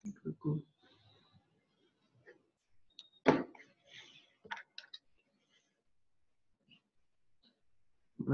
Ahí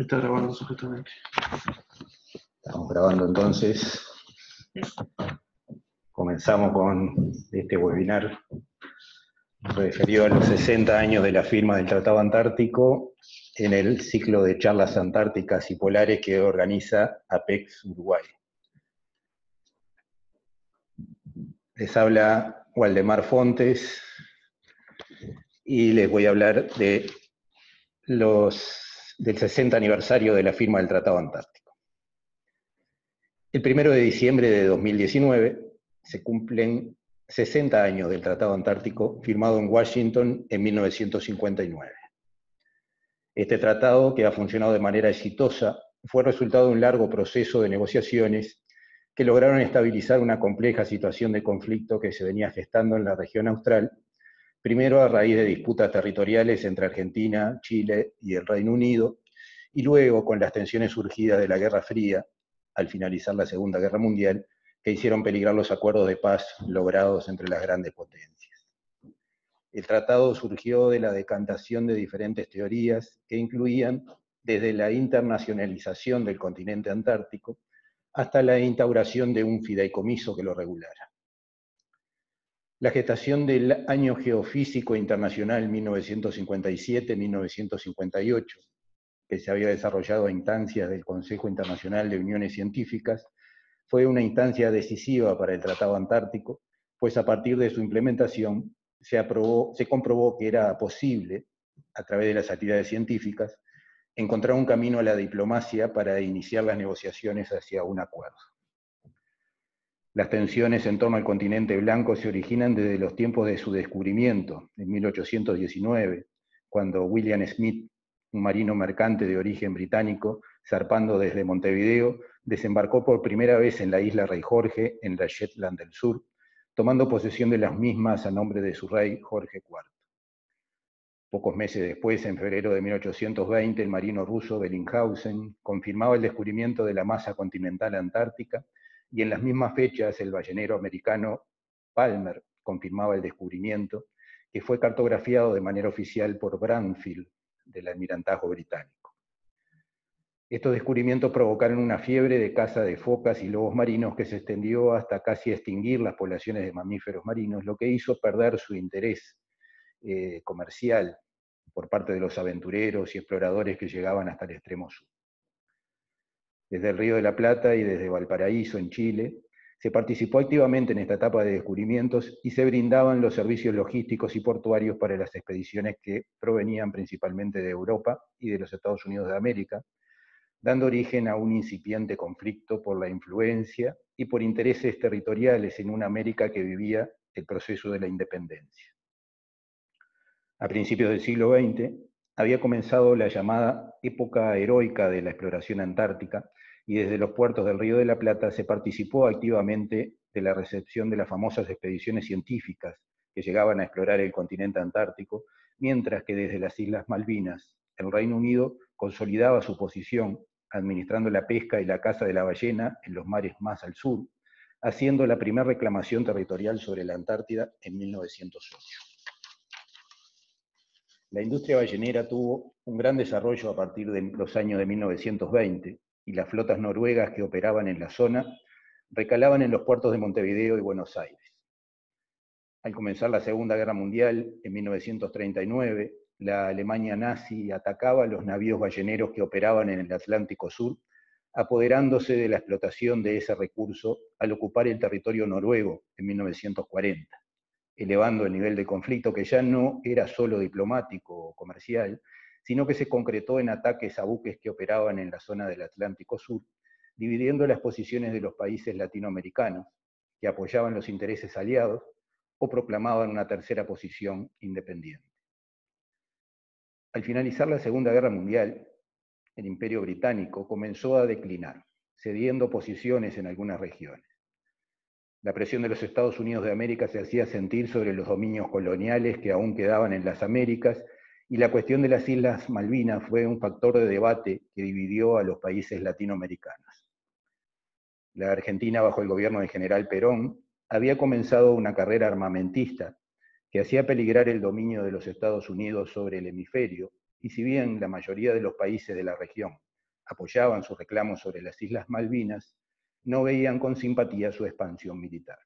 está grabando supuestamente. Estamos grabando entonces. Comenzamos con este webinar referido a los 60 años de la firma del Tratado Antártico en el ciclo de charlas antárticas y polares que organiza APEX Uruguay. Les habla Waldemar Fontes y les voy a hablar del 60 aniversario de la firma del Tratado Antártico. El 1 de diciembre de 2019 se cumplen 60 años del Tratado Antártico firmado en Washington en 1959. Este tratado, que ha funcionado de manera exitosa, fue resultado de un largo proceso de negociaciones que lograron estabilizar una compleja situación de conflicto que se venía gestando en la región austral, primero a raíz de disputas territoriales entre Argentina, Chile y el Reino Unido, y luego con las tensiones surgidas de la Guerra Fría, al finalizar la Segunda Guerra Mundial, que hicieron peligrar los acuerdos de paz logrados entre las grandes potencias. El tratado surgió de la decantación de diferentes teorías que incluían desde la internacionalización del continente antártico hasta la instauración de un fideicomiso que lo regulara. La gestación del Año Geofísico Internacional 1957-1958, que se había desarrollado a instancias del Consejo Internacional de Uniones Científicas, fue una instancia decisiva para el Tratado Antártico, pues a partir de su implementación se comprobó que era posible, a través de las actividades científicas, encontrar un camino a la diplomacia para iniciar las negociaciones hacia un acuerdo. Las tensiones en torno al continente blanco se originan desde los tiempos de su descubrimiento, en 1819, cuando William Smith, un marino mercante de origen británico, zarpando desde Montevideo, desembarcó por primera vez en la isla Rey Jorge, en la Shetland del Sur, tomando posesión de las mismas a nombre de su rey Jorge IV. Pocos meses después, en febrero de 1820, el marino ruso Bellinghausen confirmaba el descubrimiento de la masa continental antártica, y en las mismas fechas el ballenero americano Palmer confirmaba el descubrimiento, que fue cartografiado de manera oficial por Bransfield, del Almirantazgo Británico. Estos descubrimientos provocaron una fiebre de caza de focas y lobos marinos que se extendió hasta casi extinguir las poblaciones de mamíferos marinos, lo que hizo perder su interés comercial por parte de los aventureros y exploradores que llegaban hasta el extremo sur. Desde el Río de la Plata y desde Valparaíso, en Chile, se participó activamente en esta etapa de descubrimientos y se brindaban los servicios logísticos y portuarios para las expediciones que provenían principalmente de Europa y de los Estados Unidos de América, dando origen a un incipiente conflicto por la influencia y por intereses territoriales en una América que vivía el proceso de la independencia. A principios del siglo XX había comenzado la llamada época heroica de la exploración antártica, y desde los puertos del Río de la Plata se participó activamente de la recepción de las famosas expediciones científicas que llegaban a explorar el continente antártico, mientras que desde las Islas Malvinas el Reino Unido consolidaba su posición administrando la pesca y la caza de la ballena en los mares más al sur, haciendo la primera reclamación territorial sobre la Antártida en 1908. La industria ballenera tuvo un gran desarrollo a partir de los años de 1920, y las flotas noruegas que operaban en la zona recalaban en los puertos de Montevideo y Buenos Aires. Al comenzar la Segunda Guerra Mundial, en 1939, la Alemania nazi atacaba a los navíos balleneros que operaban en el Atlántico Sur, apoderándose de la explotación de ese recurso al ocupar el territorio noruego en 1940. Elevando el nivel de conflicto que ya no era solo diplomático o comercial, sino que se concretó en ataques a buques que operaban en la zona del Atlántico Sur, dividiendo las posiciones de los países latinoamericanos, que apoyaban los intereses aliados o proclamaban una tercera posición independiente. Al finalizar la Segunda Guerra Mundial, el Imperio Británico comenzó a declinar, cediendo posiciones en algunas regiones. La presión de los Estados Unidos de América se hacía sentir sobre los dominios coloniales que aún quedaban en las Américas, y la cuestión de las Islas Malvinas fue un factor de debate que dividió a los países latinoamericanos. La Argentina, bajo el gobierno del general Perón, había comenzado una carrera armamentista que hacía peligrar el dominio de los Estados Unidos sobre el hemisferio, y si bien la mayoría de los países de la región apoyaban sus reclamos sobre las Islas Malvinas, no veían con simpatía su expansión militar.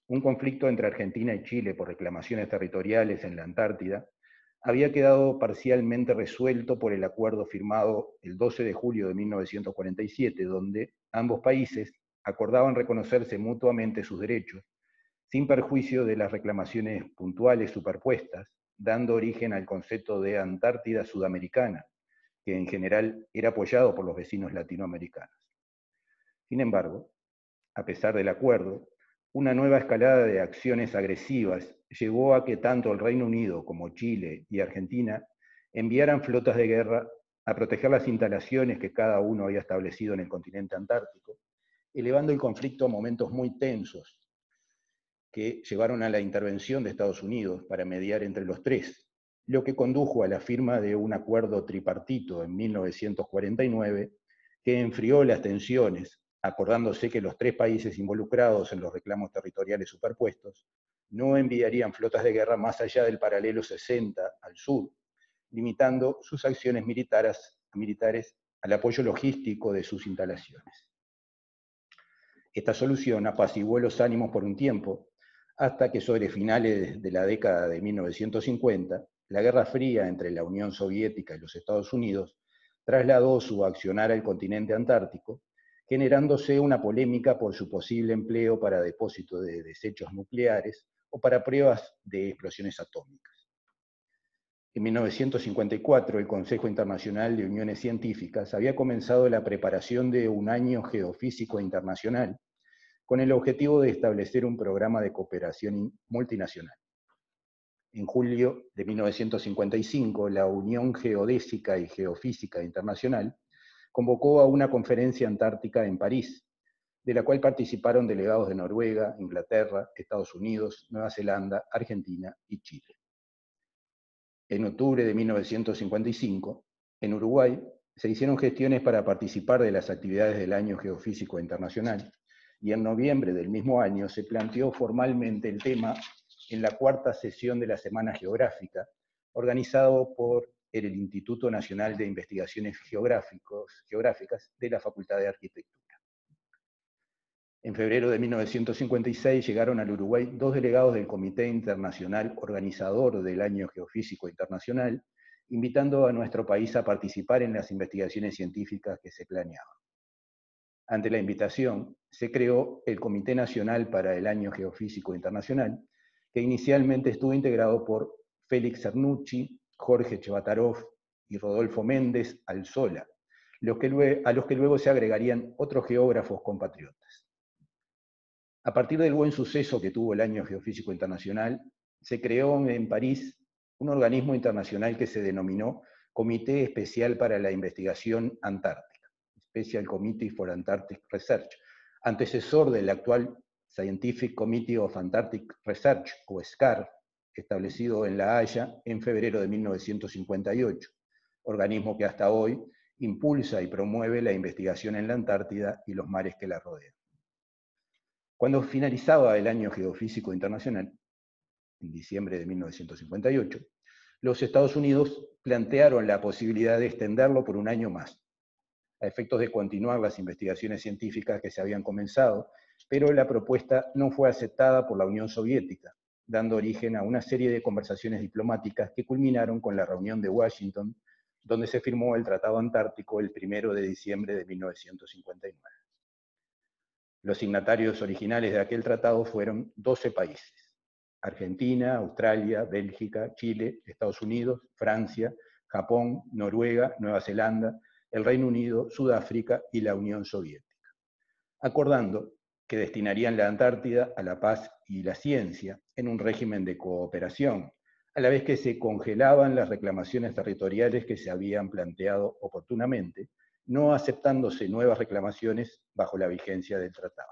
Un conflicto entre Argentina y Chile por reclamaciones territoriales en la Antártida había quedado parcialmente resuelto por el acuerdo firmado el 12 de julio de 1947, donde ambos países acordaban reconocerse mutuamente sus derechos, sin perjuicio de las reclamaciones puntuales superpuestas, dando origen al concepto de Antártida Sudamericana, que en general era apoyado por los vecinos latinoamericanos. Sin embargo, a pesar del acuerdo, una nueva escalada de acciones agresivas llevó a que tanto el Reino Unido como Chile y Argentina enviaran flotas de guerra a proteger las instalaciones que cada uno había establecido en el continente antártico, elevando el conflicto a momentos muy tensos que llevaron a la intervención de Estados Unidos para mediar entre los tres, lo que condujo a la firma de un acuerdo tripartito en 1949 que enfrió las tensiones, acordándose que los tres países involucrados en los reclamos territoriales superpuestos no enviarían flotas de guerra más allá del paralelo 60 al sur, limitando sus acciones militares al apoyo logístico de sus instalaciones. Esta solución apaciguó los ánimos por un tiempo, hasta que sobre finales de la década de 1950, la Guerra Fría entre la Unión Soviética y los Estados Unidos trasladó su accionar al continente antártico, generándose una polémica por su posible empleo para depósito de desechos nucleares o para pruebas de explosiones atómicas. En 1954, el Consejo Internacional de Uniones Científicas había comenzado la preparación de un año geofísico internacional con el objetivo de establecer un programa de cooperación multinacional. En julio de 1955, la Unión Geodésica y Geofísica Internacional convocó a una conferencia antártica en París, de la cual participaron delegados de Noruega, Inglaterra, Estados Unidos, Nueva Zelanda, Argentina y Chile. En octubre de 1955, en Uruguay, se hicieron gestiones para participar de las actividades del Año Geofísico Internacional, y en noviembre del mismo año se planteó formalmente el tema en la cuarta sesión de la Semana Geográfica, organizado por el Instituto Nacional de Investigaciones Geográficas de la Facultad de Arquitectura. En febrero de 1956 llegaron al Uruguay dos delegados del Comité Internacional Organizador del Año Geofísico Internacional, invitando a nuestro país a participar en las investigaciones científicas que se planeaban. Ante la invitación, se creó el Comité Nacional para el Año Geofísico Internacional, que inicialmente estuvo integrado por Félix Cernucci, Jorge Chevatarov y Rodolfo Méndez Alzola, a los que luego se agregarían otros geógrafos compatriotas. A partir del buen suceso que tuvo el Año Geofísico Internacional, se creó en París un organismo internacional que se denominó Comité Especial para la Investigación Antártica, Special Committee for Antarctic Research, antecesor del actual Scientific Committee of Antarctic Research, o SCAR, establecido en La Haya en febrero de 1958, organismo que hasta hoy impulsa y promueve la investigación en la Antártida y los mares que la rodean. Cuando finalizaba el Año Geofísico Internacional, en diciembre de 1958, los Estados Unidos plantearon la posibilidad de extenderlo por un año más, a efectos de continuar las investigaciones científicas que se habían comenzado, pero la propuesta no fue aceptada por la Unión Soviética, dando origen a una serie de conversaciones diplomáticas que culminaron con la reunión de Washington, donde se firmó el Tratado Antártico el 1 de diciembre de 1959. Los signatarios originales de aquel tratado fueron 12 países: Argentina, Australia, Bélgica, Chile, Estados Unidos, Francia, Japón, Noruega, Nueva Zelanda, el Reino Unido, Sudáfrica y la Unión Soviética, acordando que destinarían la Antártida a la paz y la ciencia en un régimen de cooperación, a la vez que se congelaban las reclamaciones territoriales que se habían planteado oportunamente, no aceptándose nuevas reclamaciones bajo la vigencia del tratado.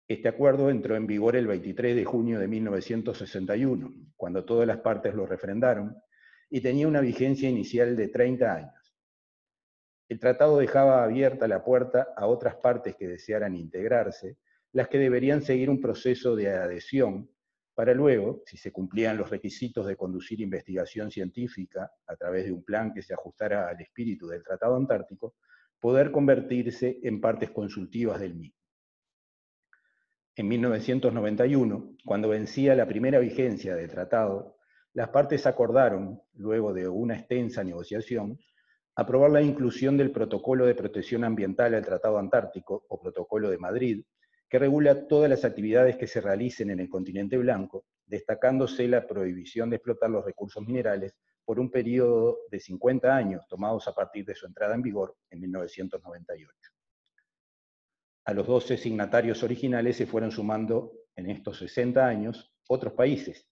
Este acuerdo entró en vigor el 23 de junio de 1961, cuando todas las partes lo refrendaron, y tenía una vigencia inicial de 30 años. El tratado dejaba abierta la puerta a otras partes que desearan integrarse, las que deberían seguir un proceso de adhesión para luego, si se cumplían los requisitos de conducir investigación científica a través de un plan que se ajustara al espíritu del Tratado Antártico, poder convertirse en partes consultivas del mismo. En 1991, cuando vencía la primera vigencia del tratado, las partes acordaron, luego de una extensa negociación, aprobar la inclusión del Protocolo de Protección Ambiental al Tratado Antártico, o Protocolo de Madrid, que regula todas las actividades que se realicen en el continente blanco, destacándose la prohibición de explotar los recursos minerales por un periodo de 50 años, tomados a partir de su entrada en vigor en 1998. A los 12 signatarios originales se fueron sumando en estos 60 años otros países,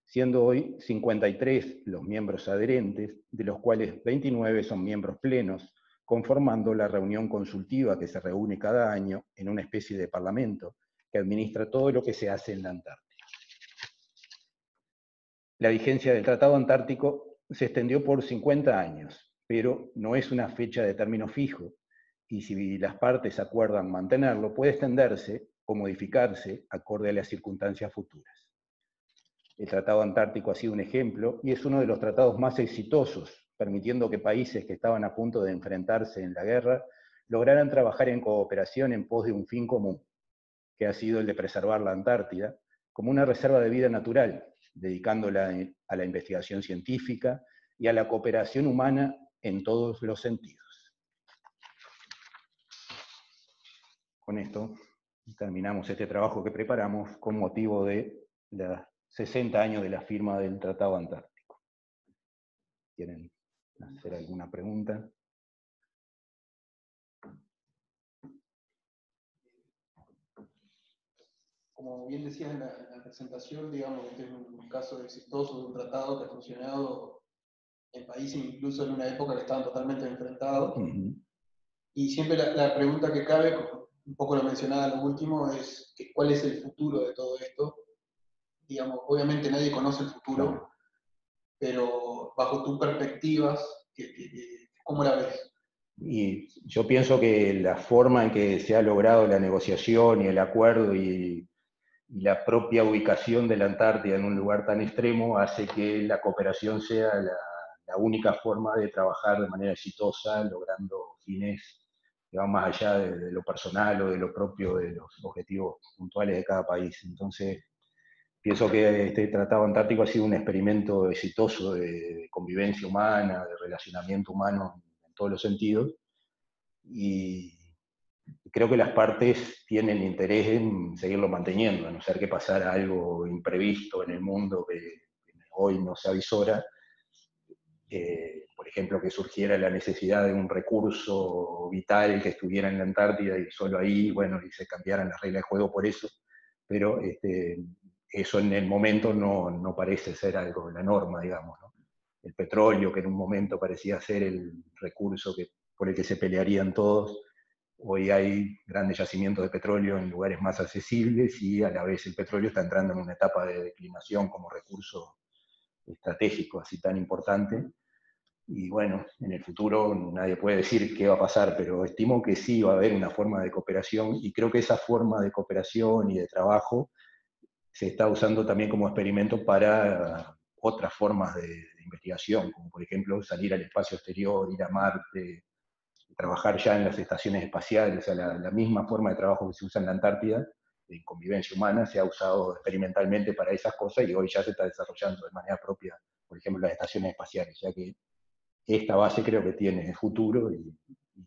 siendo hoy 53 los miembros adherentes, de los cuales 29 son miembros plenos, conformando la reunión consultiva que se reúne cada año en una especie de parlamento que administra todo lo que se hace en la Antártida. La vigencia del Tratado Antártico se extendió por 50 años, pero no es una fecha de término fijo, y si las partes acuerdan mantenerlo, puede extenderse o modificarse acorde a las circunstancias futuras. El Tratado Antártico ha sido un ejemplo y es uno de los tratados más exitosos, permitiendo que países que estaban a punto de enfrentarse en la guerra lograran trabajar en cooperación en pos de un fin común, que ha sido el de preservar la Antártida como una reserva de vida natural, dedicándola a la investigación científica y a la cooperación humana en todos los sentidos. Con esto terminamos este trabajo que preparamos con motivo de la 60 años de la firma del Tratado Antártico. ¿Quieren hacer alguna pregunta? Como bien decías en la presentación, digamos, este es un caso exitoso de un tratado que ha funcionado en países incluso en una época que estaban totalmente enfrentados. Y siempre la pregunta que cabe, un poco lo mencionaba lo último, es ¿cuál es el futuro de todo esto? Digamos, obviamente nadie conoce el futuro, Claro. Pero bajo tus perspectivas, ¿cómo la ves? Y yo pienso que la forma en que se ha logrado la negociación y el acuerdo y la propia ubicación de la Antártida en un lugar tan extremo hace que la cooperación sea la única forma de trabajar de manera exitosa, logrando fines que van más allá de lo personal o de lo propio de los objetivos puntuales de cada país. Entonces, pienso que este Tratado Antártico ha sido un experimento exitoso de convivencia humana, de relacionamiento humano en todos los sentidos, y creo que las partes tienen interés en seguirlo manteniendo, a no ser que pasara algo imprevisto en el mundo que hoy no se avisora. Por ejemplo, que surgiera la necesidad de un recurso vital que estuviera en la Antártida y solo ahí, bueno, y se cambiaran las reglas de juego por eso, pero eso en el momento no parece ser algo, la norma, digamos, ¿no? El petróleo, que en un momento parecía ser el recurso por el que se pelearían todos, hoy hay grandes yacimientos de petróleo en lugares más accesibles y a la vez el petróleo está entrando en una etapa de declinación como recurso estratégico así tan importante. Y bueno, en el futuro nadie puede decir qué va a pasar, pero estimo que sí va a haber una forma de cooperación y creo que esa forma de cooperación y de trabajo se está usando también como experimento para otras formas de investigación, como por ejemplo salir al espacio exterior, ir a Marte, trabajar ya en las estaciones espaciales. O sea, la misma forma de trabajo que se usa en la Antártida, en convivencia humana, se ha usado experimentalmente para esas cosas y hoy ya se está desarrollando de manera propia, por ejemplo, las estaciones espaciales, ya que esta base creo que tiene futuro y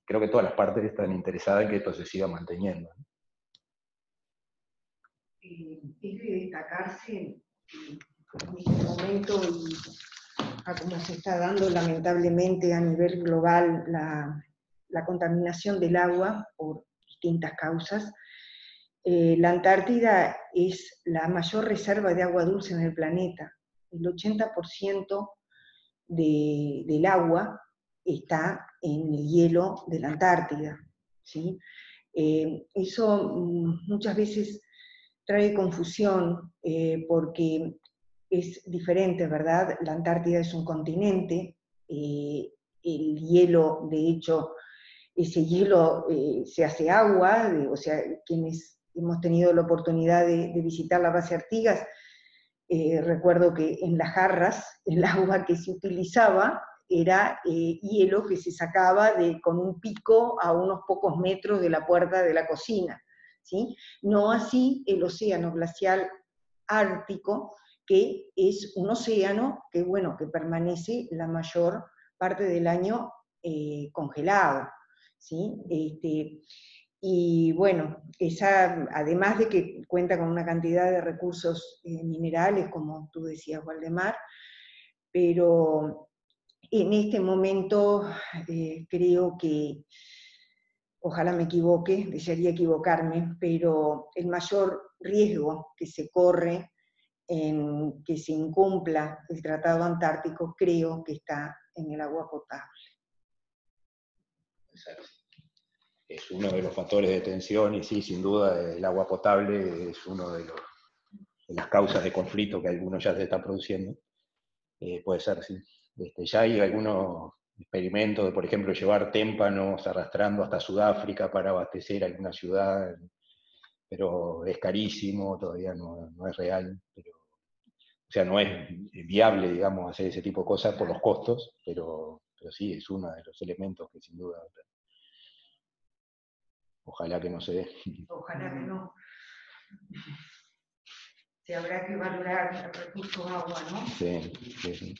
creo que todas las partes están interesadas en que esto se siga manteniendo. Es de destacarse en este momento y a cómo se está dando lamentablemente a nivel global la contaminación del agua por distintas causas. La Antártida es la mayor reserva de agua dulce en el planeta. El 80% del agua está en el hielo de la Antártida, ¿sí? Eso muchas veces trae confusión porque es diferente, ¿verdad? La Antártida es un continente, el hielo, de hecho, ese hielo se hace agua, o sea, quienes hemos tenido la oportunidad de visitar la base Artigas, recuerdo que en las jarras el agua que se utilizaba era hielo que se sacaba con un pico a unos pocos metros de la puerta de la cocina, ¿sí? No así el océano glacial ártico, que es un océano que, bueno, que permanece la mayor parte del año congelado, ¿sí? Y bueno, además de que cuenta con una cantidad de recursos minerales, como tú decías, Waldemar, pero en este momento creo que, ojalá me equivoque, desearía equivocarme, pero el mayor riesgo que se corre en que se incumpla el Tratado Antártico, creo que está en el agua potable. Es uno de los factores de tensión, y sí, sin duda, el agua potable es uno de las causas de conflicto que algunos ya se están produciendo. Puede ser, sí. Ya hay algunos experimentos de, por ejemplo, llevar témpanos arrastrando hasta Sudáfrica para abastecer alguna ciudad, pero es carísimo, todavía no es real. O sea, no es viable, digamos, hacer ese tipo de cosas por los costos, pero sí, es uno de los elementos que sin duda... Ojalá que no se dé. Ojalá que no. Se habrá que valorar el recurso agua, ¿no? Sí, sí, sí.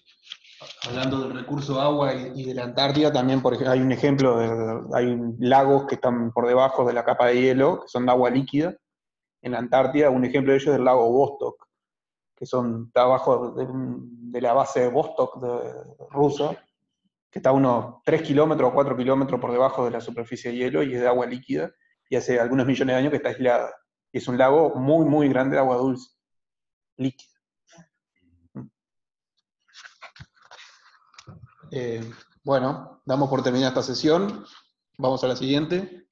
Hablando del recurso agua y de la Antártida, también hay un ejemplo, hay lagos que están por debajo de la capa de hielo, que son de agua líquida. En la Antártida, un ejemplo de ello es el lago Vostok, que está abajo de la base de Vostok rusa, que está a unos 3 kilómetros o 4 kilómetros por debajo de la superficie de hielo y es de agua líquida, y hace algunos millones de años que está aislada. Y es un lago muy, muy grande de agua dulce, líquida. Bueno, damos por terminada esta sesión. Vamos a la siguiente.